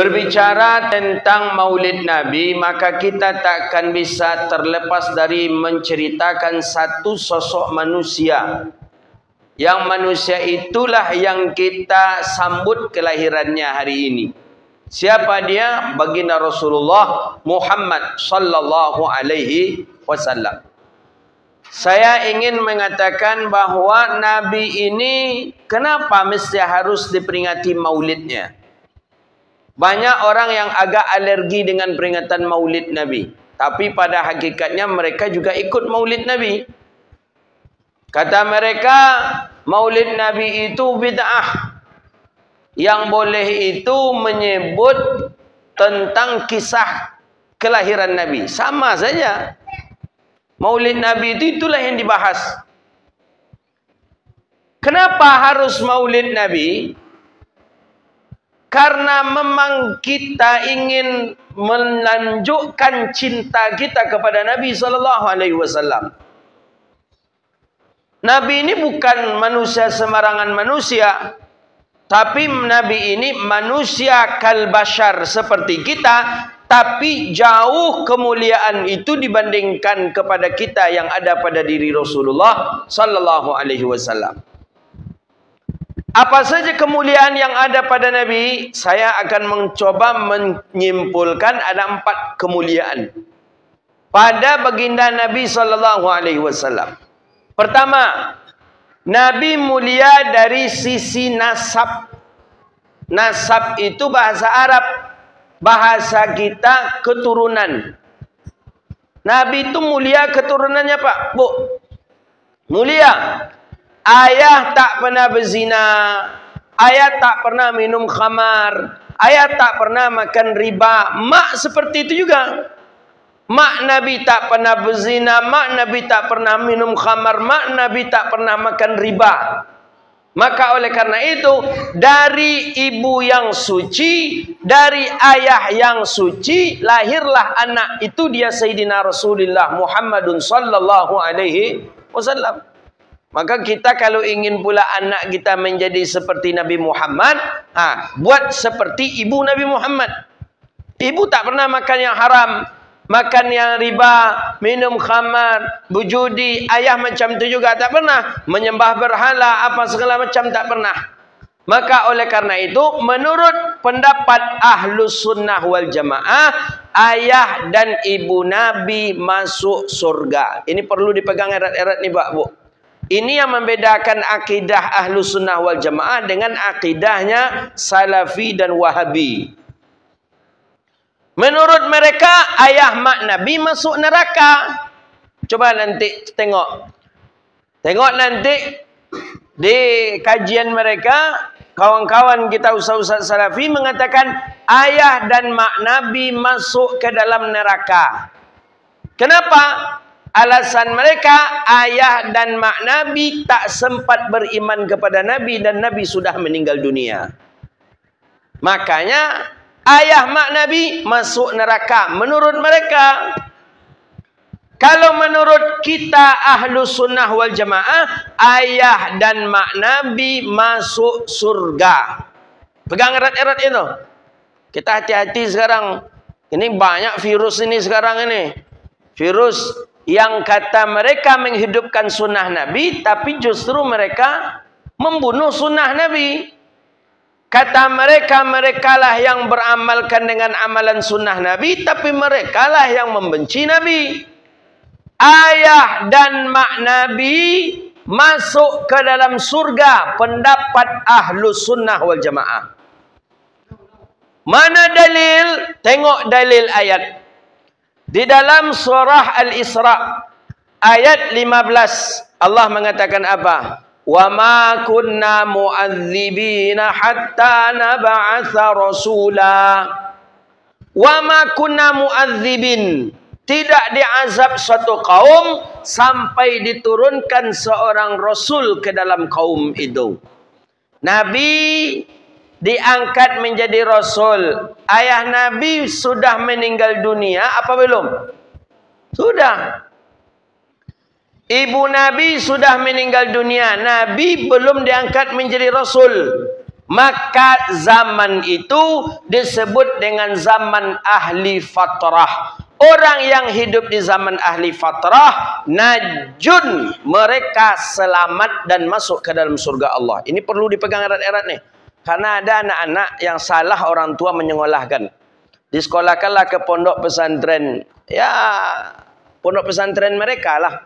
Berbicara tentang maulid Nabi, maka kita takkan bisa terlepas dari menceritakan satu sosok manusia. Yang manusia itulah yang kita sambut kelahirannya hari ini. Siapa dia? Baginda Rasulullah Muhammad sallallahu alaihi wasallam. Saya ingin mengatakan bahwa Nabi ini kenapa mesti harus diperingati maulidnya? Banyak orang yang agak alergi dengan peringatan maulid Nabi. Tapi pada hakikatnya mereka juga ikut maulid Nabi. Kata mereka, maulid Nabi itu bid'ah. Yang boleh itu menyebut tentang kisah kelahiran Nabi. Sama saja. Maulid Nabi itu itulah yang dibahas. Kenapa harus maulid Nabi? Karena memang kita ingin menunjukkan cinta kita kepada Nabi sallallahu alaihi wasallam. Nabi ini bukan manusia sembarangan manusia, tapi Nabi ini manusia kalbashar seperti kita, tapi jauh kemuliaan itu dibandingkan kepada kita yang ada pada diri Rasulullah sallallahu alaihi wasallam. Apa saja kemuliaan yang ada pada Nabi? Saya akan mencoba menyimpulkan ada 4 kemuliaan pada baginda Nabi sallallahu alaihi wasallam. Pertama, Nabi mulia dari sisi nasab. Nasab itu bahasa Arab, bahasa kita keturunan. Nabi itu mulia keturunannya, Pak, Bu. Mulia. Ayah tak pernah berzina, ayah tak pernah minum khamar, ayah tak pernah makan riba. Mak seperti itu juga. Mak Nabi tak pernah berzina, mak Nabi tak pernah minum khamar, mak Nabi tak pernah makan riba. Maka oleh karena itu, dari ibu yang suci, dari ayah yang suci, lahirlah anak itu, dia Sayyidina Rasulullah Muhammadun sallallahu alaihi wasallam. Maka kita kalau ingin pula anak kita menjadi seperti Nabi Muhammad, buat seperti ibu Nabi Muhammad. Ibu tak pernah makan yang haram, makan yang riba, minum khamar, berjudi. Ayah macam itu juga tak pernah. Menyembah berhala, apa segala macam tak pernah. Maka oleh karena itu, menurut pendapat Ahlus Sunnah wal Jamaah, ayah dan ibu Nabi masuk surga. Ini perlu dipegang erat-erat nih, Pak, Bu. Ini yang membedakan akidah Ahlus Sunnah wal Jamaah dengan akidahnya Salafi dan Wahabi. Menurut mereka, ayah mak Nabi masuk neraka. Coba nanti tengok. Tengok nanti di kajian mereka, kawan-kawan kita ustaz-ustaz Salafi mengatakan ayah dan mak Nabi masuk ke dalam neraka. Kenapa? Alasan mereka, ayah dan mak Nabi tak sempat beriman kepada Nabi dan Nabi sudah meninggal dunia. Makanya ayah mak Nabi masuk neraka menurut mereka. Kalau menurut kita Ahlus Sunnah wal Jamaah, ayah dan mak Nabi masuk surga. Pegang erat-erat itu. Kita hati-hati sekarang. Ini banyak virus ini sekarang ini. Virus yang kata mereka menghidupkan sunnah Nabi, tapi justru mereka membunuh sunnah Nabi. Kata mereka, merekalah yang beramalkan dengan amalan sunnah Nabi, tapi merekalah yang membenci Nabi. Ayah dan mak Nabi masuk ke dalam surga, pendapat Ahlus Sunnah wal Jamaah. Mana dalil? Tengok dalil ayat. Di dalam surah Al-Isra ayat 15 Allah mengatakan apa? Wa ma kunna mu'adzibina hatta nab'atha rasula. Wa ma kunna mu'adzibin, tidak diazab suatu kaum sampai diturunkan seorang rasul ke dalam kaum itu. Nabi diangkat menjadi rasul. Ayah Nabi sudah meninggal dunia apa belum? Sudah. Ibu Nabi sudah meninggal dunia. Nabi belum diangkat menjadi rasul. Maka zaman itu disebut dengan zaman ahli fatrah. Orang yang hidup di zaman ahli fatrah, najun, mereka selamat dan masuk ke dalam surga Allah. Ini perlu dipegang erat-erat nih. Karena ada anak-anak yang salah orang tua menyekolahkan. Disekolahkanlah ke pondok pesantren. Ya, pondok pesantren mereka lah.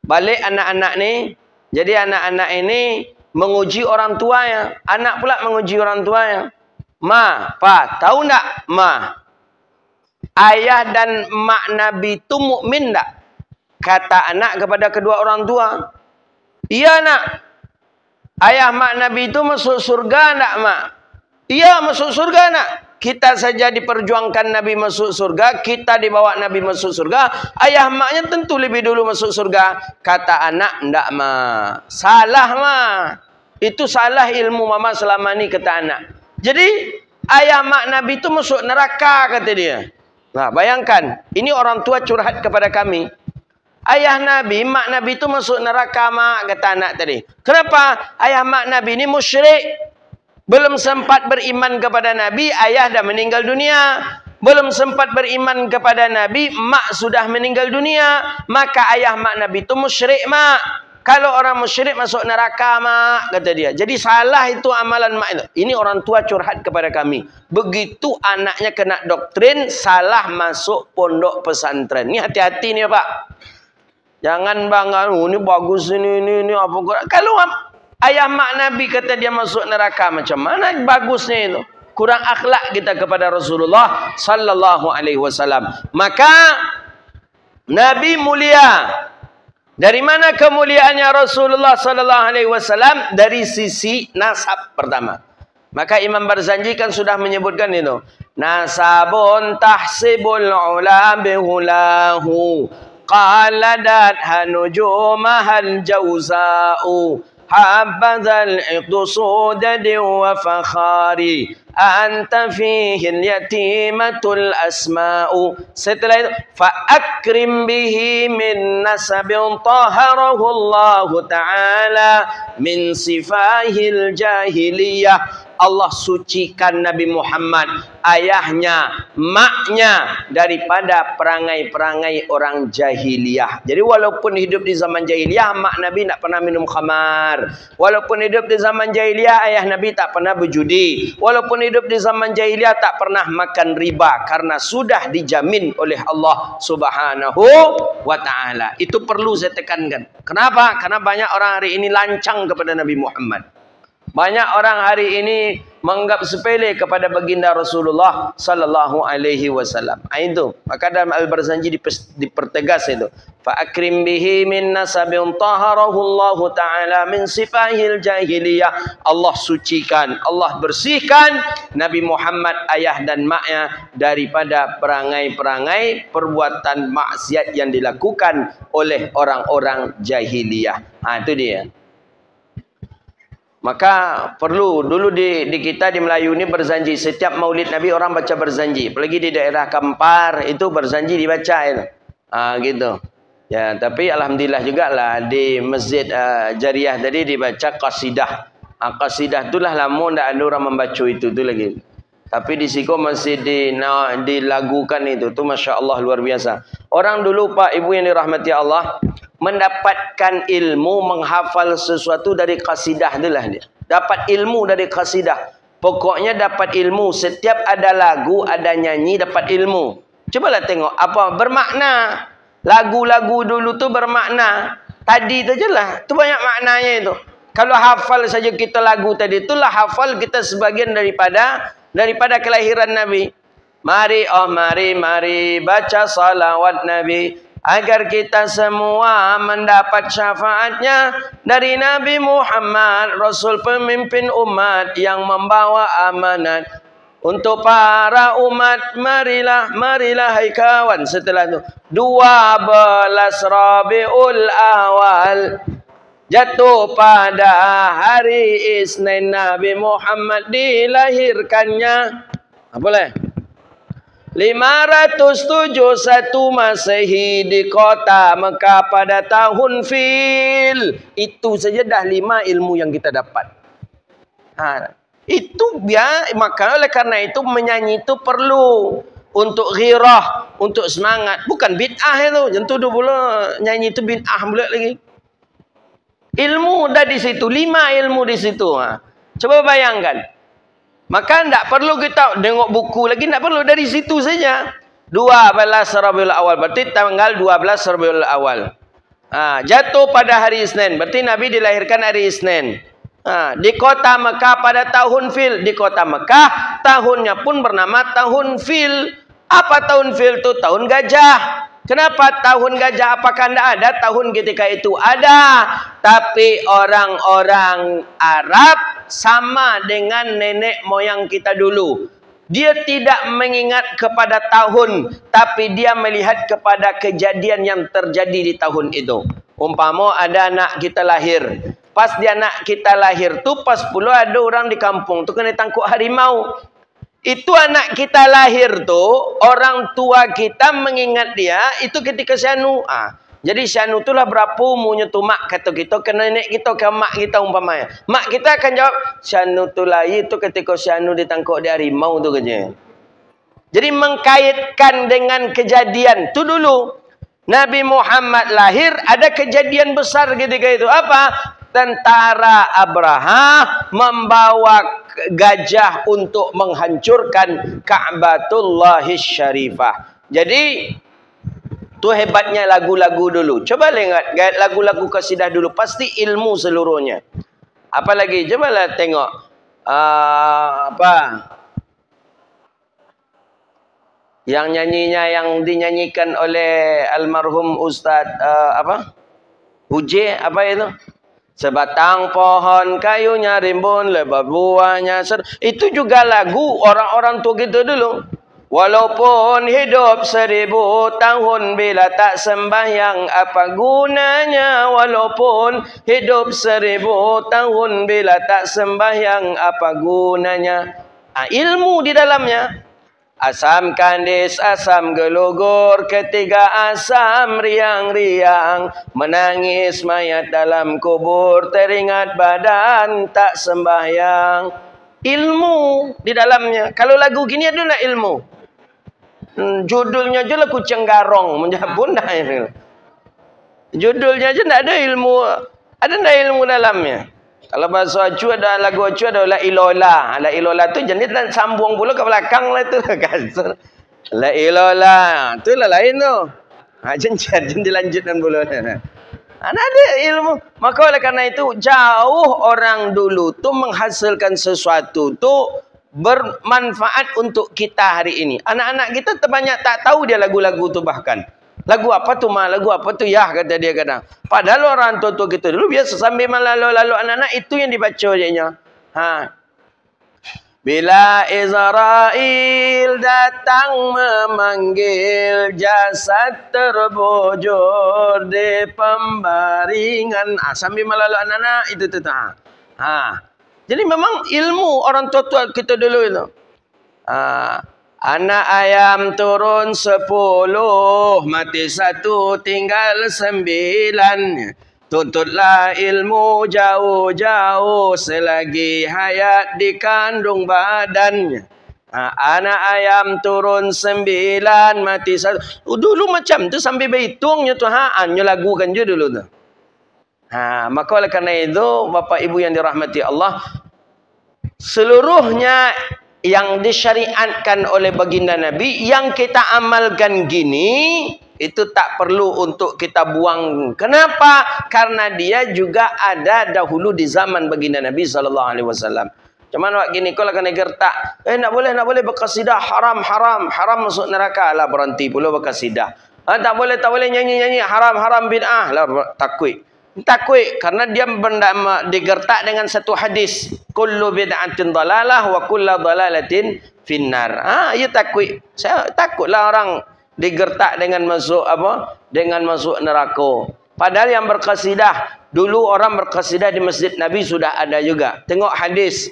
Balik anak-anak nih. Jadi anak-anak ini menguji orang tuanya. Anak pula menguji orang tuanya. Ma, pa, tahu enggak, ma? Ayah dan mak Nabi itu mukmin enggak? Kata anak kepada kedua orang tua. Iya, nak. Ayah mak Nabi itu masuk surga enggak, mak? Iya, masuk surga, nak. Kita saja diperjuangkan Nabi masuk surga, kita dibawa Nabi masuk surga, ayah maknya tentu lebih dulu masuk surga. Kata anak, enggak, ma. Salah, ma. Itu salah ilmu mama selama ini, kata anak. Jadi ayah mak Nabi itu masuk neraka, kata dia. Nah, bayangkan, ini orang tua curhat kepada kami. Ayah Nabi, mak Nabi itu masuk neraka, mak, kata anak tadi. Kenapa? Ayah mak Nabi ini musyrik. Belum sempat beriman kepada Nabi, ayah dah meninggal dunia. Belum sempat beriman kepada Nabi, mak sudah meninggal dunia. Maka ayah mak Nabi itu musyrik, mak. Kalau orang musyrik masuk neraka, mak, kata dia. Jadi salah itu amalan mak itu. Ini orang tua curhat kepada kami. Begitu anaknya kena doktrin, salah masuk pondok pesantren. Ini hati-hati nih, Pak. Jangan bangga, oh, ini bagus, ini apa. Kalau ayah mak Nabi kata dia masuk neraka, macam mana bagusnya itu? Kurang akhlak kita kepada Rasulullah sallallahu alaihi wasallam. Maka Nabi mulia. Dari mana kemuliaannya Rasulullah sallallahu alaihi wasallam? Dari sisi nasab pertama. Maka Imam Barzanji kan sudah menyebutkan itu. Nasabun tahsibul ula bihulahu qaladat hanujumahal jawza'u habadzal iqdusudadi wa fakhari anta fihi yatimatul asma'u. Setelah itu fa akrim bihi min nasabin taharahu Allah taala min sifahil jahiliyah. Allah sucikan Nabi Muhammad, ayahnya, maknya daripada perangai-perangai orang jahiliyah. Jadi walaupun hidup di zaman jahiliyah, mak Nabi tak pernah minum khamar. Walaupun hidup di zaman jahiliyah, ayah Nabi tak pernah berjudi. Walaupun hidup di zaman jahiliyah, tak pernah makan riba. Karena sudah dijamin oleh Allah subhanahu wa ta'ala. Itu perlu saya tekankan. Kenapa? Karena banyak orang hari ini lancang kepada Nabi Muhammad. Banyak orang hari ini menganggap sepele kepada baginda Rasulullah sallallahu alaihi wasallam. Itu. Maka dalam Al-Barzanji dipertegas itu. Fa akrim bihi min nasabin taharahu Allah taala min sifahil jahiliyah. Allah sucikan, Allah bersihkan Nabi Muhammad, ayah dan maknya daripada perangai-perangai perbuatan maksiat yang dilakukan oleh orang-orang jahiliyah. Itu dia. Maka perlu dulu di kita di Melayu ini berzanji. Setiap maulid Nabi orang baca berzanji. Apalagi di daerah Kampar itu berzanji dibaca itu. Gitu. Ya, tapi alhamdulillah juga lah di Masjid Jariah tadi dibaca qasidah. Qasidah itulah lama ndak ada orang membaca itu tu lagi. Tapi di Siko masih dilagukan itu. Tu Masya Allah luar biasa. Orang dulu Pak Ibu yang dirahmati Allah, mendapatkan ilmu, menghafal sesuatu dari qasidah itulah dia. Dapat ilmu dari qasidah. Pokoknya dapat ilmu. Setiap ada lagu, ada nyanyi, dapat ilmu. Cobalah tengok apa bermakna. Lagu-lagu dulu tu bermakna. Tadi tu je lah. Tu banyak maknanya itu. Kalau hafal saja kita lagu tadi, itulah hafal kita sebagian daripada kelahiran Nabi. Mari baca salawat Nabi agar kita semua mendapat syafaatnya dari Nabi Muhammad, Rasul pemimpin umat yang membawa amanat untuk para umat. Marilah hai kawan. Setelah itu 12 Rabiul Awal jatuh pada hari Isnin, Nabi Muhammad dilahirkannya. Boleh? 571 Masehi di kota Mekah pada tahun Fil. Itu saja dah 5 ilmu yang kita dapat. Itu maka oleh karena itu menyanyi itu perlu untuk ghirah, untuk semangat. Bukan bid'ah itu. Jangan tuduh pula nyanyi itu bid'ah pula lagi. Ilmu dah di situ. 5 ilmu di situ. Coba bayangkan. Maka tidak perlu kita tengok buku lagi. Tidak perlu dari situ saja. 12 Rabiul Awal. Berarti tanggal 12 Rabiul Awal. Jatuh pada hari Isnin. Berarti Nabi dilahirkan hari Isnin. Di kota Mekah pada tahun Fil. Di kota Mekah tahunnya pun bernama tahun Fil. Apa tahun Fil itu? Tahun gajah. Kenapa tahun gajah? Apakah tidak ada tahun ketika itu? Ada. Tapi orang-orang Arab sama dengan nenek moyang kita dulu. Dia tidak mengingat kepada tahun, tapi dia melihat kepada kejadian yang terjadi di tahun itu. Umpama ada anak kita lahir. Pas dia anak kita lahir tu, pas pula ada orang di kampung tu kena tangkuk harimau. Itu anak kita lahir tu, orang tua kita mengingat dia, itu ketika syanu. Jadi syanu itulah berapa umurnya tu mak kata kita, ke nenek kita, ke mak kita umpamanya. Mak kita akan jawab, syanu tu lahir tu ketika syanu ditangkuk di harimau tu katanya. Jadi mengkaitkan dengan kejadian tu dulu. Nabi Muhammad lahir, ada kejadian besar ketika itu. Apa? Tentara Abraha membawa gajah untuk menghancurkan Ka'batullahis Syarifah. Jadi tu hebatnya lagu-lagu dulu. Coba lihat lagu-lagu kasidah dulu, pasti ilmu seluruhnya. Apalagi cobalah tengok yang nyanyinya yang dinyanyikan oleh almarhum Ustaz Uje, apa itu? Sebatang pohon kayunya rimbun, lebat buahnya itu juga lagu orang-orang tua kita dulu. Walaupun hidup 1000 tahun bila tak sembahyang apa gunanya? Walaupun hidup 1000 tahun bila tak sembahyang apa gunanya? Ilmu di dalamnya. Asam kandis, asam gelugur, ketiga asam riang-riang, menangis mayat dalam kubur, teringat badan tak sembahyang. Ilmu di dalamnya. Kalau lagu gini adalah ilmu. Judulnya aja lah Kucing Garong, menjabun dah ini. Judulnya aja tidak ada ilmu. Ada tidak ilmu dalamnya? Kalau bahasa Acu ada lagu Acu ada La Ilola. La Ilola tu jenis dan sambung pula ke belakang lah tu. La Ilola. Tu lah lain tu. Jencat dilanjutkan pula. Ada ilmu. Maka oleh karena itu jauh orang dulu tu menghasilkan sesuatu tu bermanfaat untuk kita hari ini. Anak-anak kita terbanyak tak tahu dia lagu-lagu tu bahkan. Lagu apa tu mah? Lagu apa tu ya? Kata dia kadang. Padahal orang tua-tua kita dulu biasa sambil lalu-lalu anak-anak itu yang dibaca jadinya. Bila Israel datang memanggil, jasad terbujur di pembaringan. Sambil lalu anak-anak itu tu. Jadi memang ilmu orang tua-tua kita dulu itu. Anak ayam turun 10, mati 1, tinggal 9. Tuntutlah ilmu jauh-jauh selagi hayat di kandung badannya. Anak ayam turun 9, mati 1. Dulu macam tu sambil berhitungnya tu. Hanya lagu kan je dulu tu. Maka oleh kerana itu, Bapak Ibu yang dirahmati Allah, seluruhnya yang disyariatkan oleh baginda Nabi, yang kita amalkan gini, itu tak perlu untuk kita buang. Kenapa? Karena dia juga ada dahulu di zaman baginda Nabi SAW. Cuman waktu gini kalau kena gertak, nak boleh berkasidah, haram masuk neraka lah, berhenti pula berkasidah. Tak boleh nyanyi haram bid'ah lah, takut karena dia digertak dengan satu hadis, kullu bid'atin dalalah wa kullu dalalatin finnar. Ia takut. Saya takutlah orang digertak dengan masuk dengan masuk neraka. Padahal yang berkasidah dulu, orang berkasidah di masjid Nabi sudah ada juga. Tengok hadis.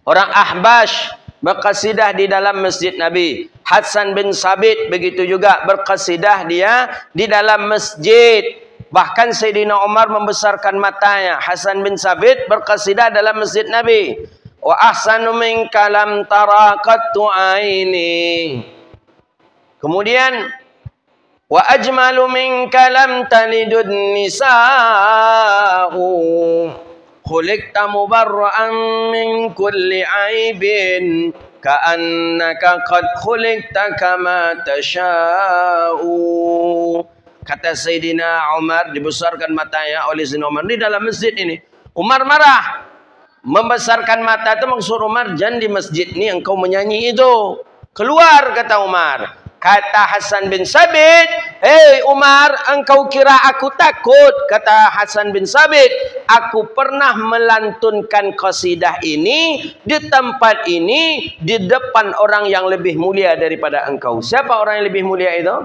Orang Ahbash berkasidah di dalam masjid Nabi. Hasan bin Sabit begitu juga berkasidah dia di dalam masjid. Bahkan Sayyidina Umar membesarkan matanya. Hasan bin Sabit berkasidah dalam masjid Nabi. Wa ahsanu minka lam tara qattu aini. Kemudian wa ajmalu minka lam talidun nisa'u. Khuliqta mubarra'an min kulli aibin ka'annaka qad khuliqta kama tasha'u. Kata Sayyidina Umar, dibesarkan matanya oleh Sayyidina Umar di dalam masjid ini. Umar marah. Membesarkan mata itu maksud Umar, jangan di masjid ini engkau menyanyi itu. Keluar, kata Umar. Kata Hasan bin Sabit, hei Umar, engkau kira aku takut? Kata Hasan bin Sabit, aku pernah melantunkan qasidah ini di tempat ini di depan orang yang lebih mulia daripada engkau. Siapa orang yang lebih mulia itu?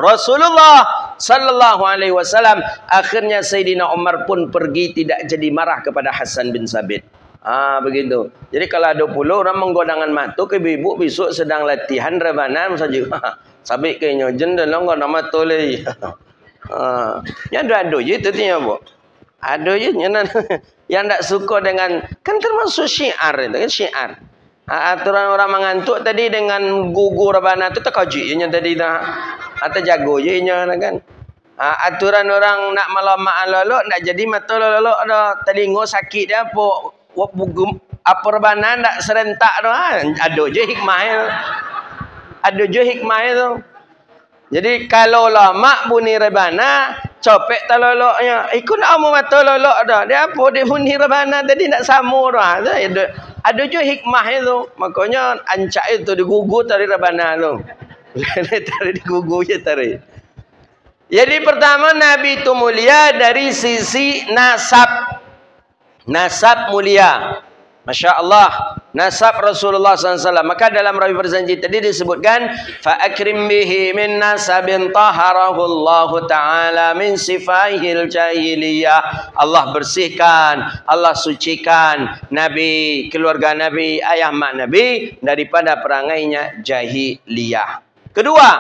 Rasulullah sallallahu alaihi wasallam. Akhirnya Sayyidina Umar pun pergi, tidak jadi marah kepada Hasan bin Sabit. Begitu. Jadi kalau ada pula orang menggodangan matu ke ibu besok sedang latihan rebanan saja. Sabit kayaknya jendela enggak nama toleh. Yang ada je tu tinya bu. Ada je yang tak suka dengan, kan termasuk syiar itu kan, syiar. Aturan orang mengantuk tadi dengan gugur rebanan tu tak kaji nya tadi dah. Atau jago je nya kan. Aturan orang nak malam alolok nak jadi mata lolok ada telinga sakit dia apa rebanan tak serentak tu. Ada je hikmah. Ada je hikmah tu. Jadi kalau lama bunyi rebana copek taloloknya ikut nak mau mata lolok dah. Dia apa dia bunyi rebana tadi nak samur dah. Ada je hikmah itu. Makanya ancak itu digugur tadi rebana tu. Tarik digugur je tarik. Jadi pertama Nabi itu mulia dari sisi nasab. Nasab mulia. Masya Allah. Nasab Rasulullah SAW. Maka dalam rawi berjanji tadi disebutkan, فَأَكْرِمْ بِهِ مِنْ نَسَبٍ طَهَرَهُ اللَّهُ تَعَالَى مِنْ صِفَائِهِ الْجَاهِلِيَّةِ. Allah bersihkan, Allah sucikan Nabi, keluarga Nabi, ayah mak Nabi daripada perangainya jahiliyah. Kedua,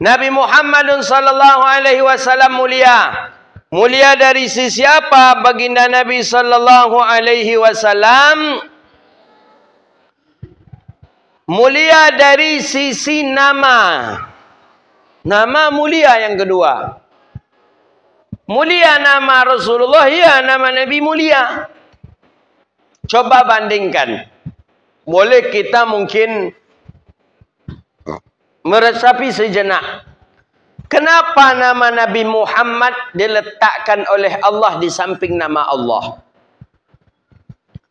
Nabi Muhammad sallallahu alaihi wasallam mulia. Mulia dari sisi apa baginda Nabi sallallahu alaihi wasallam? Mulia dari sisi nama. Nama mulia yang kedua. Mulia nama Rasulullah, ya nama Nabi mulia. Coba bandingkan. Boleh kita mungkin meresapi sejenak. Kenapa nama Nabi Muhammad diletakkan oleh Allah di samping nama Allah?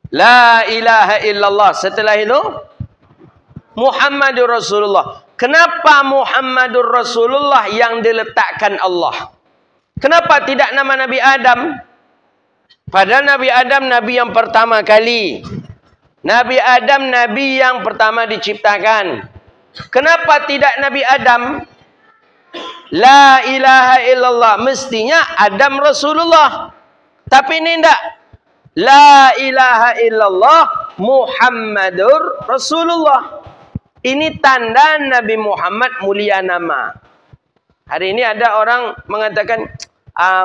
La ilaha illallah. Setelah itu Muhammadur Rasulullah. Kenapa Muhammadur Rasulullah yang diletakkan Allah? Kenapa tidak nama Nabi Adam? Padahal Nabi Adam Nabi yang pertama kali. Nabi Adam Nabi yang pertama diciptakan. Kenapa tidak Nabi Adam? La ilaha illallah. Mestinya Adam Rasulullah. Tapi ini tidak. La ilaha illallah Muhammadur Rasulullah. Ini tanda Nabi Muhammad mulia nama. Hari ini ada orang mengatakan,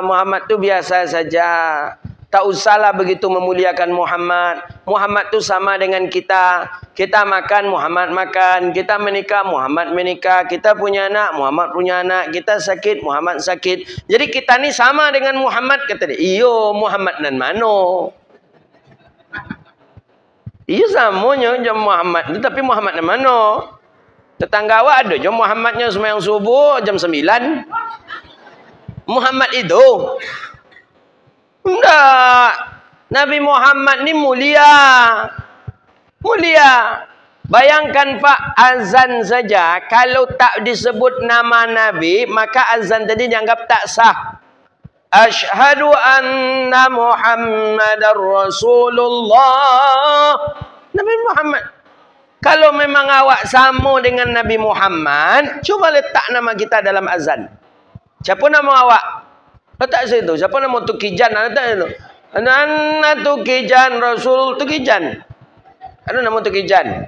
Muhammad itu biasa saja. Tak usahlah begitu memuliakan Muhammad. Muhammad itu sama dengan kita. Kita makan, Muhammad makan. Kita menikah, Muhammad menikah. Kita punya anak, Muhammad punya anak. Kita sakit, Muhammad sakit. Jadi kita ni sama dengan Muhammad. Kata dia, iyo Muhammad nan mano. Iyo samanya jam Muhammad. Tapi Muhammad nan mano. Tetangga awak ada je Muhammadnya sembahyang subuh jam 9. Muhammad itu. Enggak. Nabi Muhammad ni mulia. Mulia. Bayangkan Pak, azan saja kalau tak disebut nama Nabi, maka azan tadi dianggap tak sah. Asyhadu anna Muhammadar Rasulullah. Nabi Muhammad. Kalau memang awak sama dengan Nabi Muhammad, cuba letak nama kita dalam azan. Siapa nama awak? Letak situ. Siapa nama Tukijan? Letak situ. Nana Tukijan Rasul Tukijan. Ada nama Tukijan.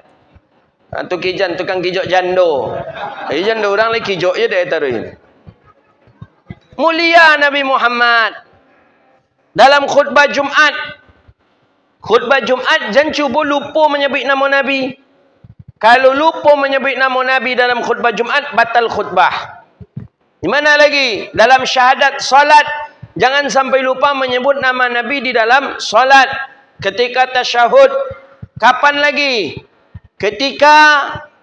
Tukijan tukang kijok jando. Jando orang lagi kijok je dia taruh. Mulia Nabi Muhammad. Dalam khutbah Jumat. Khutbah Jumaat jangan cuba lupa menyebut nama Nabi. Kalau lupa menyebut nama Nabi dalam khutbah Jumaat, batal khutbah. Di mana lagi? Dalam syahadat salat, jangan sampai lupa menyebut nama Nabi di dalam salat. Ketika tasyahud, kapan lagi? Ketika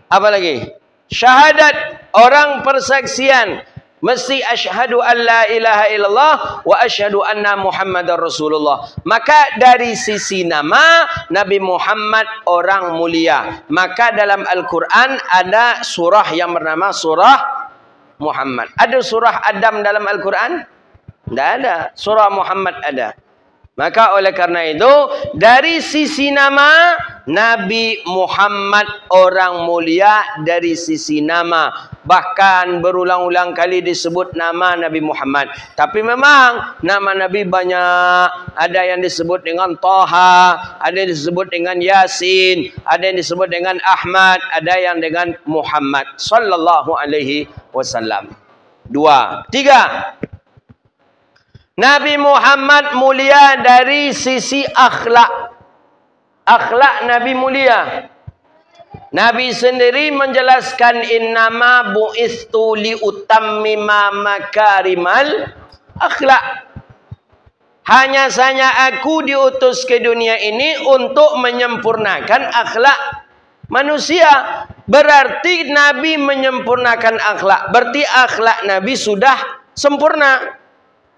apa lagi? Syahadat, orang persaksian. Mesti asyhadu an la ilaha illallah wa asyhadu anna Muhammadar Rasulullah. Maka dari sisi nama, Nabi Muhammad orang mulia. Maka dalam Al-Quran ada surah yang bernama surah Muhammad. Ada surah Adam dalam Al-Quran? Tidak ada. Surah Muhammad ada. Maka oleh karena itu, dari sisi nama, Nabi Muhammad orang mulia dari sisi nama. Bahkan berulang-ulang kali disebut nama Nabi Muhammad. Tapi memang nama Nabi banyak. Ada yang disebut dengan Taha, ada yang disebut dengan Yasin, ada yang disebut dengan Ahmad, ada yang dengan Muhammad sallallahu alaihi wasallam. 2. 3. Nabi Muhammad mulia dari sisi akhlak. Akhlak Nabi mulia. Nabi sendiri menjelaskan innama bu'istu liutammima makarimal akhlak. Hanya saja aku diutus ke dunia ini untuk menyempurnakan akhlak manusia. Berarti Nabi menyempurnakan akhlak. Berarti akhlak Nabi sudah sempurna.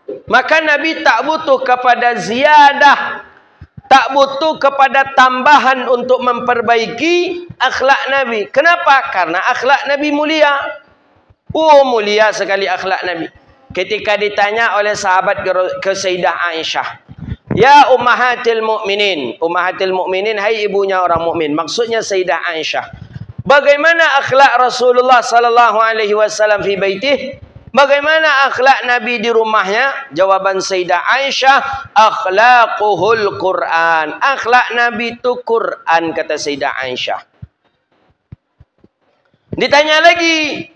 Maka Nabi tak butuh kepada ziyadah, tak butuh kepada tambahan untuk memperbaiki akhlak Nabi. Kenapa? Karena akhlak Nabi mulia. Oh, mulia sekali akhlak Nabi. Ketika ditanya oleh sahabat ke Sayyidah Aisyah, ya ummahatil mu'minin. Ummahatil mu'minin, hai ibunya orang mukmin. Maksudnya Sayyidah Aisyah. Bagaimana akhlak Rasulullah sallallahu alaihi wasallam fi baitih? Bagaimana akhlak Nabi di rumahnya? Jawaban Sayyidah Aisyah, akhlaquhul Quran. Akhlak Nabi itu Quran, kata Sayyidah Aisyah. Ditanya lagi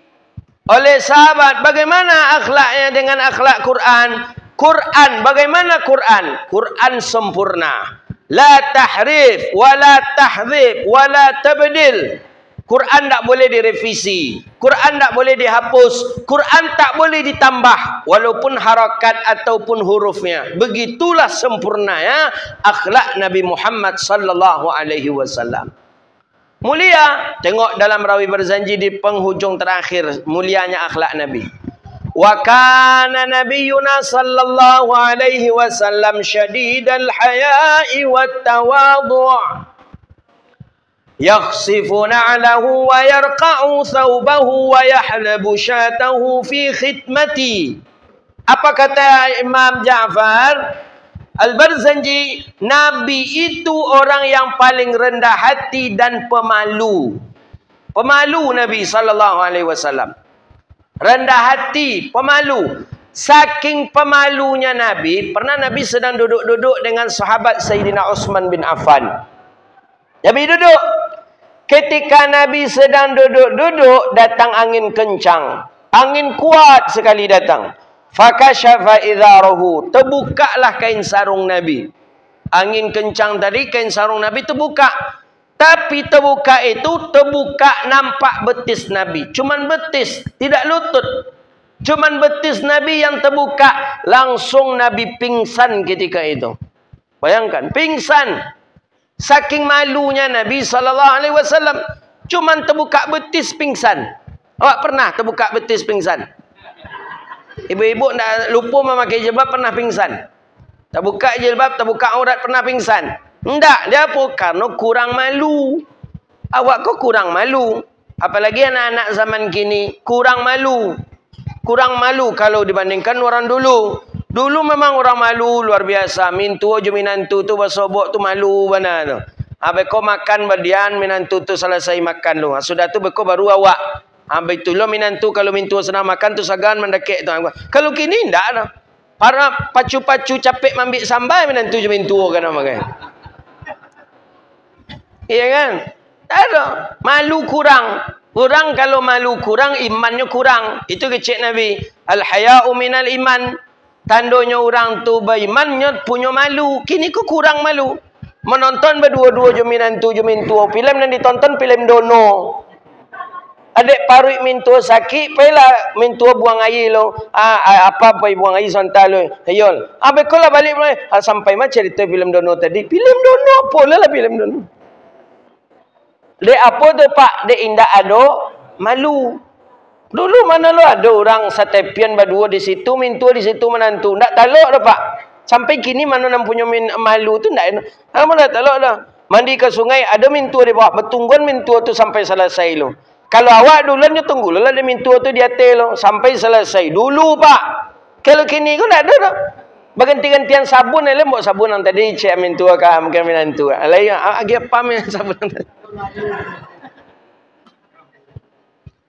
oleh sahabat, bagaimana akhlaknya dengan akhlak Quran? Quran, bagaimana Quran? Quran sempurna. La tahrif, wala tahdzib, wala tabdil. Quran tak boleh direvisi. Quran tak boleh dihapus. Quran tak boleh ditambah. Walaupun harakat ataupun hurufnya. Begitulah sempurnanya akhlak Nabi Muhammad sallallahu alaihi wasallam. Mulia. Tengok dalam Rawi Berzanji di penghujung terakhir. Mulianya akhlak Nabi. Wa kana nabiyuna sallallahu alaihi wasallam syadidal haya'i wat tawadhu'. Yakhsifu na'lahu wa yarqa'u thawbahu wa yahlabu syatahu fi khidmati. Apa kata Imam Ja'far Al-Barzanji? Nabi itu orang yang paling rendah hati dan pemalu. Pemalu Nabi sallallahu alaihi wasallam. Rendah hati, pemalu. Saking pemalunya Nabi, pernah Nabi sedang duduk-duduk dengan sahabat Sayyidina Utsman bin Affan. Nabi duduk. Ketika Nabi sedang duduk-duduk, datang angin kencang. Angin kuat sekali datang. Fakashafa idharahu. Terbukalah kain sarung Nabi. Angin kencang tadi, kain sarung Nabi terbuka. Tapi terbuka itu, terbuka nampak betis Nabi. Cuman betis, tidak lutut. Cuman betis Nabi yang terbuka. Langsung Nabi pingsan ketika itu. Bayangkan, pingsan. Saking malunya Nabi SAW. Cuman terbuka betis pingsan. Awak pernah terbuka betis pingsan? Ibu-ibu nak lupa memakai jilbab pernah pingsan? Terbuka jilbab, terbuka aurat pernah pingsan? Tidak. Dia apa? Karena kurang malu. Awak kok kurang malu? Apalagi anak-anak zaman kini. Kurang malu. Kurang malu kalau dibandingkan orang dulu. Dulu memang orang malu luar biasa. Mintu aja minantu tu bersobok tu malu mana tu. Beko makan berdian minantu tu selesai makan lu. Sudah tu beko baru awak. Betul lo minantu kalau mintu sedang makan tu sagan mendekek tu. Kalau kini ndak ada. Para pacu-pacu capek mambik sambal minantu je mintu kan makan. Iya kan? Tak ada. Malu kurang. Kurang kalau malu kurang, imannya kurang. Itu kecek Nabi. Al-haya'u minal iman. Tandanya orang tu berimannya punya malu. Kini kau kurang malu. Menonton berdua-dua juminantu filem yang ditonton filem dono. Adik parut mintua sakit, paylah mintua buang air lo. Apa buang air sontal lo. Hayol. Bekolah balik mulai. Sampai macam cerita filem dono tadi. Filem dono apa lah filem dono. Dek apa tu pak? Dek indah ado malu. Dulu mana lo ada orang satepian berdua di situ, mintua di situ menantu. Ndak taluk dah pak. Sampai kini mana nam punya malu tu ndak. Mana taluk dah. Mandi ke sungai ada mintua di bawah. Bertungguan mintua tu sampai selesai lo. Kalau awak dulunya tunggu lah dia mintua tu di atas lo sampai selesai dulu pak. Kalau kini kau tak ada dah. Berganti-gantian sabun ni buat sabun yang tadi cek mintua kah mungkin minantu. Lain agi apa sabun tadi.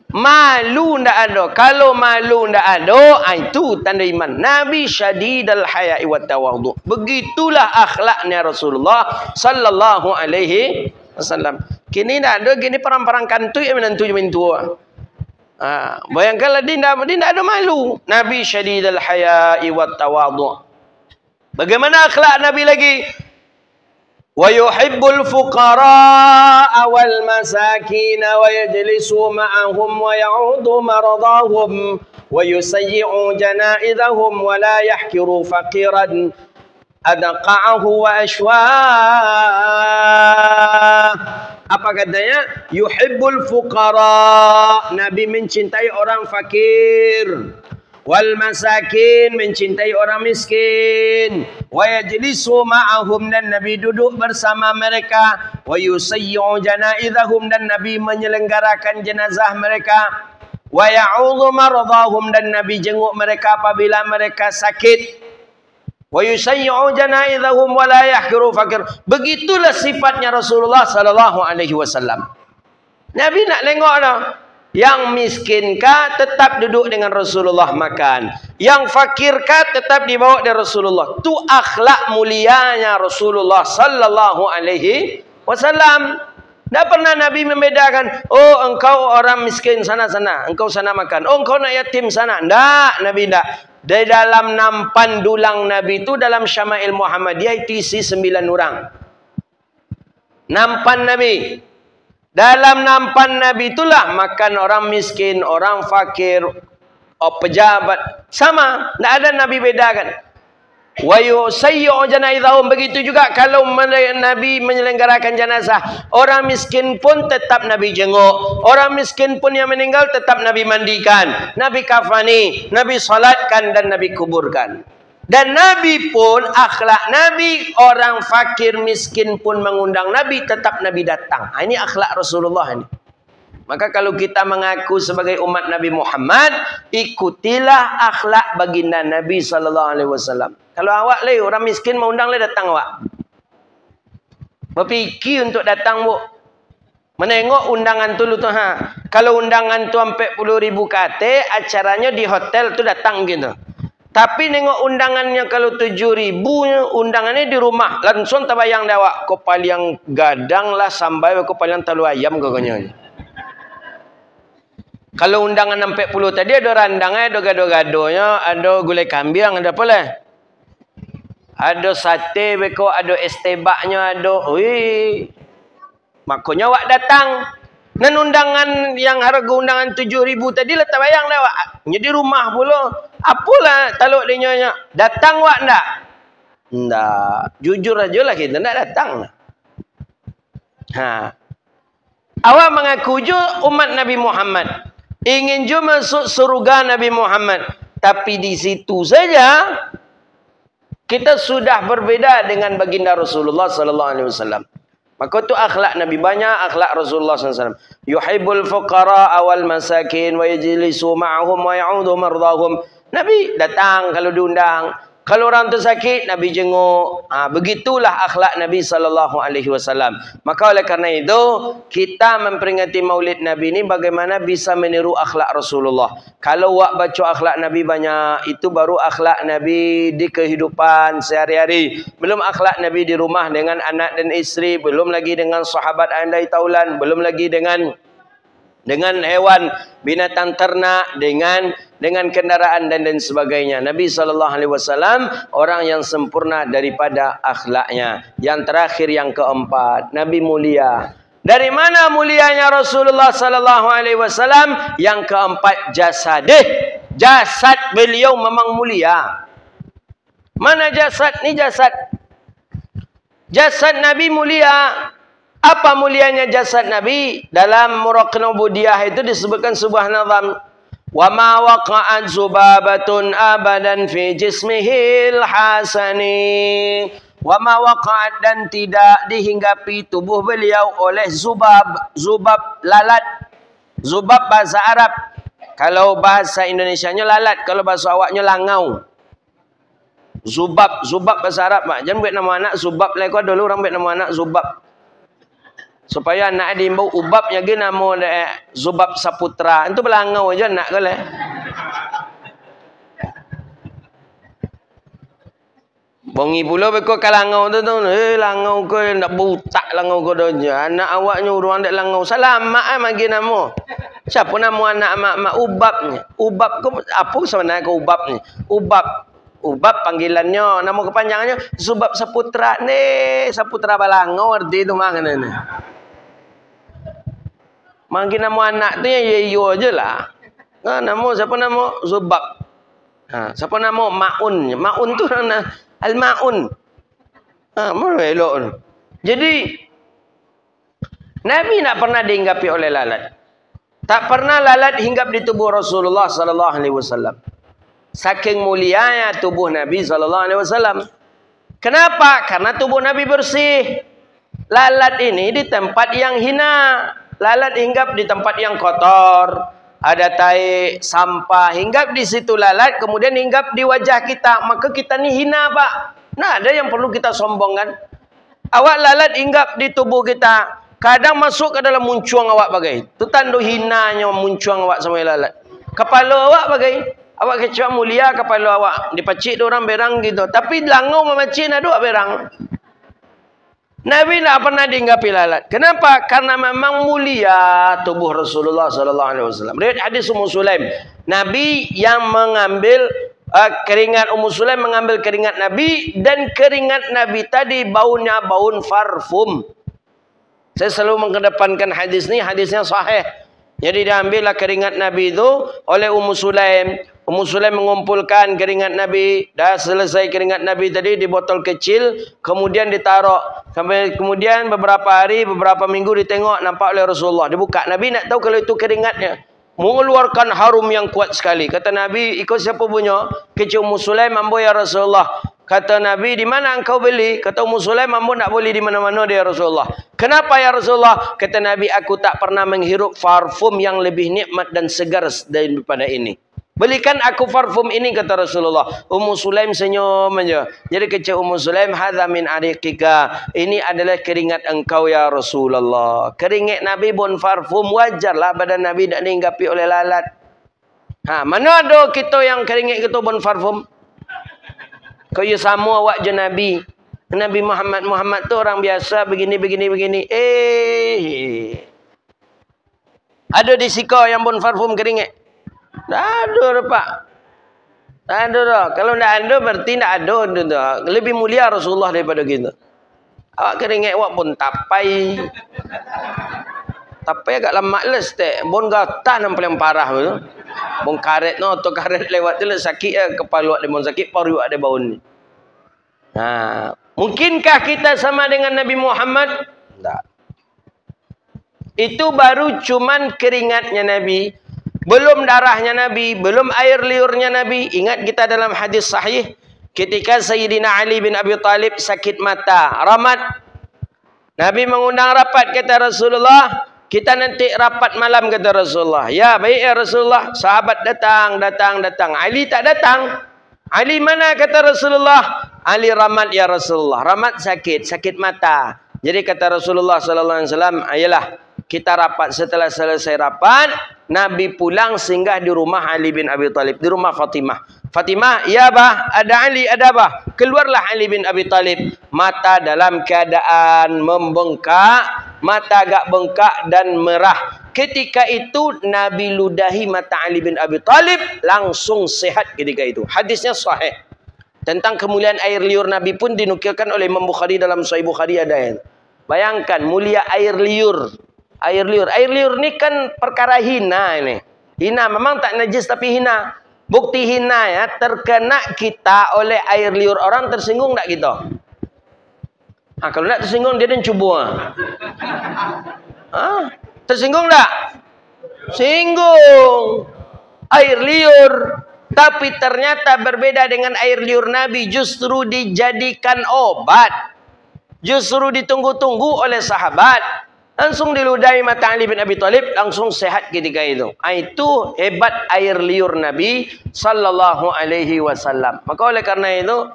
Malu ndak ada. Kalau malu ndak ada, itu tanda iman. Nabi syadidal haya'i wat tawadhu. Begitulah akhlaknya Rasulullah sallallahu alaihi wasallam. Kini ndak ada, kini perang-perang kantui yang menantu mintua. Bayangkanlah dia ndak ada malu. Nabi syadidal haya'i wat tawadhu. Bagaimana akhlak Nabi lagi? ويحب الفقراء والمساكين ويجلس معهم ويعود مرضاهم ويسيء جنائزهم ولا يحكر فقيرا أدقعه وأشواه. Apa katanya? Yuhibbul fuqara. Nabi mencintai orang fakir. Wal masakin, mencintai orang miskin. Wa yajlisu ma'ahum, dan Nabi duduk bersama mereka. Wa yusayyi'u janaizahum, dan Nabi menyelenggarakan jenazah mereka. Wa ya'udhu maradahum, dan Nabi jenguk mereka apabila mereka sakit. Wa yusayyi'u janaizahum wa la yahkiru fakir. Begitulah sifatnya Rasulullah sallallahu alaihi wasallam. Nabi nak tengok dah. Yang miskinkah tetap duduk dengan Rasulullah makan. Yang fakirkah tetap dibawa dari Rasulullah. Tu akhlak mulianya Rasulullah sallallahu alaihi wasallam. Tak pernah Nabi membedakan. Oh, engkau orang miskin sana-sana, engkau sana makan. Oh, engkau nak yatim sana. Tak, Nabi tak. Di dalam nampan dulang Nabi itu dalam Syama'il Muhammadiyah itu isi 9 orang. Nampan Nabi. Dalam nampan Nabi itulah makan orang miskin, orang fakir, pejabat. Sama. Tak ada Nabi bedakan. Wa yusayyi'u janaizahum. Begitu juga kalau Nabi menyelenggarakan jenazah. Orang miskin pun tetap Nabi jenguk. Orang miskin pun yang meninggal tetap Nabi mandikan. Nabi kafani. Nabi salatkan dan Nabi kuburkan. Dan Nabi pun, akhlak Nabi, orang fakir miskin pun mengundang Nabi, tetap Nabi datang. Ini akhlak Rasulullah ini. Maka kalau kita mengaku sebagai umat Nabi Muhammad, ikutilah akhlak baginda Nabi SAW. Kalau awak leh, orang miskin mau undang leh, datang awak. Berfikir untuk datang bu. Menengok undangan tu lu tu ha. Kalau undangan tu 40.000 kate, acaranya di hotel tu datang gitu. Tapi nengok undangannya kalau 7.000, undangannya di rumah. Langsung terbayang awak. Kopal yang gadang lah sampai kopal yang talu ayam katanya. Kalau undangan 40 tadi ada randangnya, ada gado-gadonya, ada gulai kambing, ada apa lah? Ada sate beko, ada estebaknya, ada. Wih. Makanya awak datang. Dan undangan yang harga undangan 7.000 tadi lah tak bayang dah awak. Jadi rumah pula. Apalah taluk dia nyonya. Datang awak enggak? Enggak. Jujur aja lah kita enggak datang. Awak mengaku je umat Nabi Muhammad. Ingin je masuk surga Nabi Muhammad. Tapi di situ saja kita sudah berbeda dengan baginda Rasulullah sallallahu alaihi wasallam. Maka tu akhlak Nabi, banyak akhlak Rasulullah SAW. Yuhibbul fuqara wal masakin wa yajlisu ma'ahum wa ya'udhu mardahum. Nabi datang kalau diundang. Kalau orang tu sakit, Nabi jenguk. Begitulah akhlak Nabi SAW. Maka oleh kerana itu, kita memperingati maulid Nabi ini bagaimana bisa meniru akhlak Rasulullah. Kalau awak baca akhlak Nabi banyak, itu baru akhlak Nabi di kehidupan sehari-hari. Belum akhlak Nabi di rumah dengan anak dan isteri. Belum lagi dengan sahabat andai taulan. Belum lagi dengan hewan, binatang ternak, dengan dengan kendaraan dan lain sebagainya. Nabi SAW orang yang sempurna daripada akhlaknya. Yang terakhir, yang keempat, Nabi mulia. Dari mana mulianya Rasulullah SAW? Yang keempat, jasadih. Jasad beliau memang mulia. Mana jasad? Ni jasad. Jasad Nabi mulia. Apa mulianya jasad Nabi? Dalam Muraqnah Budiyah itu disebutkan sebuah nazam. Wa ma waqa'at zubabatun abadan fi jismihil hasani. Wa ma waqa'at, dan tidak dihinggapi tubuh beliau oleh zubab. Zubab, lalat. Zubab bahasa Arab. Kalau bahasa Indonesianya lalat, kalau bahasa awaknya langau. Zubab, zubab bahasa Arab, Mak. Jangan buat nama anak zubab lah. Kau dulu orang buat nama anak zubab. Supaya anak diimbau ubabnya ge nama Zubab Saputra. Itu belangau aja nak kau lah. Bongi pula beko kalangau tu tu. Langau kau nak butak langau kau doja. Anak awaknya orang dak langau. Selamat magi nama. Siapa nama anak mak ubabnya? Ubab kau apa sebenarnya kau ubabnya? Ubab. Ubab panggilannya, nama kepanjangannya Zubab Saputra. Nih, Saputra balangau arti itu maknanya ni. Manggil nama anak tu yang yo je lah. Nama siapa nama? Zubab. Siapa nama? Ma'un. Ma'un tu nama Al-Ma'un. Mana elok. Jadi Nabi tak pernah dihinggapi oleh lalat. Tak pernah lalat hinggap di tubuh Rasulullah SAW. Saking mulianya tubuh Nabi SAW. Kenapa? Karena tubuh Nabi bersih. Lalat ini di tempat yang hina. Lalat hinggap di tempat yang kotor. Ada tai, sampah. Hinggap di situ lalat. Kemudian hinggap di wajah kita. Maka kita ni hina, Pak. Nah, ada yang perlu kita sombongkan. Awak lalat hinggap di tubuh kita. Kadang masuk ke dalam muncuang awak bagai. Itu tanda hinanya muncuang awak sama lalat. Kepala awak bagai. Awak kecua mulia kepala awak. Dipacik orang berang gitu. Tapi langau memacik nak dua berang. Nabi tak pernah dihinggapi lalat. Kenapa? Karena memang mulia tubuh Rasulullah SAW. Riwayat hadis Ummu Sulaim. Nabi yang mengambil keringat Ummu Sulaim, mengambil keringat Nabi, dan keringat Nabi tadi baunya bau parfum. Saya selalu mengedepankan hadis ni, hadisnya sahih. Jadi diambillah keringat Nabi itu oleh Ummu Sulaim. Ummu Sulaim mengumpulkan keringat Nabi. Dah selesai keringat Nabi tadi di botol kecil. Kemudian ditaruh. Sampai kemudian beberapa hari, beberapa minggu ditengok. Nampak oleh Rasulullah. Dibuka. Nabi nak tahu kalau itu keringatnya. Mengeluarkan harum yang kuat sekali. Kata Nabi, ikut siapa punya? Kecil Ummu Sulaim, ambo ya Rasulullah. Kata Nabi, di mana engkau beli? Kata Ummu Sulaim, ambo nak beli di mana-mana dia Rasulullah. Kenapa ya Rasulullah? Kata Nabi, aku tak pernah menghirup parfum yang lebih nikmat dan segar daripada ini. Belikan aku parfum ini, kata Rasulullah. Ummu Sulaim senyum aja. Jadi kecil Ummu Sulaim, hadza min ariqika. Ini adalah keringat engkau ya Rasulullah. Keringat Nabi bon parfum, wajarlah badan Nabi tak dihinggapi oleh lalat. Mana ada kita yang keringat kita bon parfum? Kau ya sama awak je Nabi. Nabi Muhammad tu orang biasa begini. Ada di sika yang bon parfum keringat? Tak ada Pak. Tak ada dah. Kalau tak ada berarti tak ada. Lebih mulia Rasulullah daripada kita. Awak keringat awak pun tapai. Tapai agak lama les teh. Bon gatah yang paling parah tu. Bon karet no atau karet lewat tu sakit kepala awak demon sakit paru awak ada bau ni. Mungkinkah kita sama dengan Nabi Muhammad? Tak. Itu baru cuman keringatnya Nabi. Belum darahnya Nabi, belum air liurnya Nabi. Ingat kita dalam hadis sahih ketika Sayyidina Ali bin Abi Talib sakit mata, ramat. Nabi mengundang rapat, kata Rasulullah, kita nanti rapat malam, kata Rasulullah. Ya, baik ya Rasulullah. Sahabat datang. Ali tak datang. Ali mana, kata Rasulullah? Ali ramat ya Rasulullah. Ramat sakit mata. Jadi kata Rasulullah SAW, ayolah kita rapat. Setelah selesai rapat, Nabi pulang singgah di rumah Ali bin Abi Talib, di rumah Fatimah. Fatimah, ya bah, ada Ali, ada bah. Keluarlah Ali bin Abi Talib. Mata dalam keadaan membengkak, mata agak bengkak dan merah. ketika itu Nabi ludahi mata Ali bin Abi Thalib, langsung sehat ketika itu. Hadisnya sahih. Tentang kemuliaan air liur Nabi pun dinukilkan oleh Imam Bukhari dalam Sahih Bukhari ada yang. Bayangkan mulia air liur. Air liur ni kan perkara hina ini. Hina memang tak najis tapi hina. Bukti hina ya, terkena kita oleh air liur orang, tersinggung tak kita? Kalau tak tersinggung dia dan cuba. Tersinggung tak? Singgung. Air liur. Tapi ternyata berbeda dengan air liur Nabi. Justru dijadikan obat. Justru ditunggu-tunggu oleh sahabat. Langsung diludahi mata Ali bin Abi Thalib, langsung sehat ketika itu. Itu hebat air liur Nabi sallallahu alaihi wasallam. Maka oleh karena itu,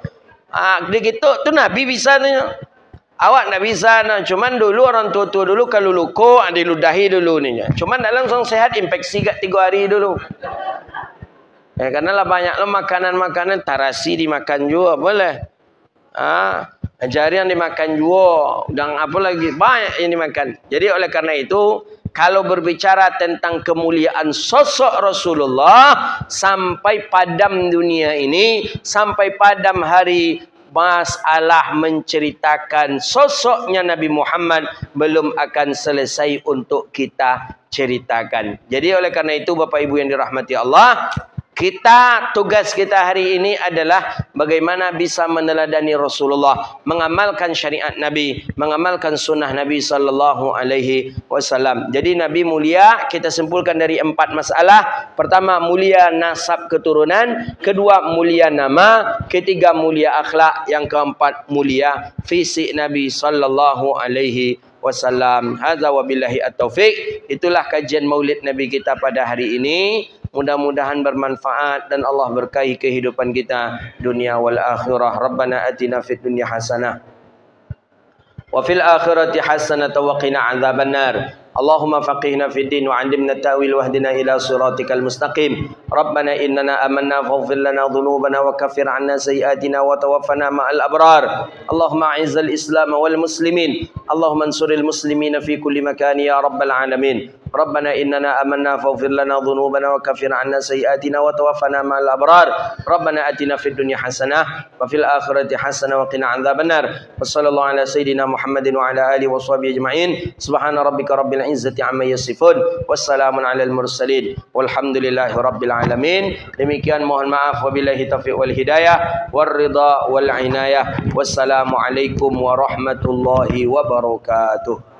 begitu tu Nabi bisa tu. Awak tak bisa. Cuman dulu orang tua-tua dulu kalau luko diludahi dulu ni. Cuman tak langsung sehat, infeksi kat 3 hari dulu. Karena lah banyak lo makanan-makanan tarasi dimakan juga boleh. Jarian dimakan juga, dan apa lagi banyak yang dimakan. Jadi oleh karena itu, kalau berbicara tentang kemuliaan sosok Rasulullah sampai padam dunia ini, sampai padam hari, masalah menceritakan sosoknya Nabi Muhammad belum akan selesai untuk kita ceritakan. Jadi oleh karena itu Bapak Ibu yang dirahmati Allah, tugas kita hari ini adalah bagaimana bisa meneladani Rasulullah, mengamalkan syariat Nabi, mengamalkan sunnah Nabi sallallahu alaihi wasallam. Jadi Nabi mulia, kita simpulkan dari 4 masalah. Pertama, mulia nasab keturunan. Kedua, mulia nama. Ketiga, mulia akhlak. Yang keempat, mulia fisik Nabi sallallahu alaihi wasallam. Hadza wabillahi at-taufiq. Itulah kajian Maulid Nabi kita pada hari ini. Mudah-mudahan bermanfaat dan Allah berkahi kehidupan kita dunia wal akhirah. Rabbana atina fid dunya hasanah wa fil akhirati hasanah wa qina adzabannar. Allahumma faqihna fid din wa 'allimna ta'wil wahdina ila siratikal mustaqim. Rabbana innana amanna faghfir lana dhunubana wa kaffir 'anna sayyi'atina wa tawaffana ma'al abrar. Allahumma a'izzal islam wal muslimin. Allahumma ansuril muslimina fi kulli makan ya rabbal alamin. Rabbana innana amanna faghfir lana dhunubana wa kaffir 'anna sayyi'atina wa tawaffana ma'al abrar. Rabbana atina fid dunya hasanah wa fil akhirati hasanah wa qina adzabannar. Wassallallahu ala sayidina Muhammadin wa ala alihi washabihi ajma'in. Subhana rabbika rabbil izzati amma yasifun. Wassalamun alal mursalin. Walhamdulillahi rabbil alamin. Demikian, mohon maaf, wabillahi taufiq wal hidayah war ridha wal inayah. Wassalamu alaikum warahmatullahi wabarakatuh.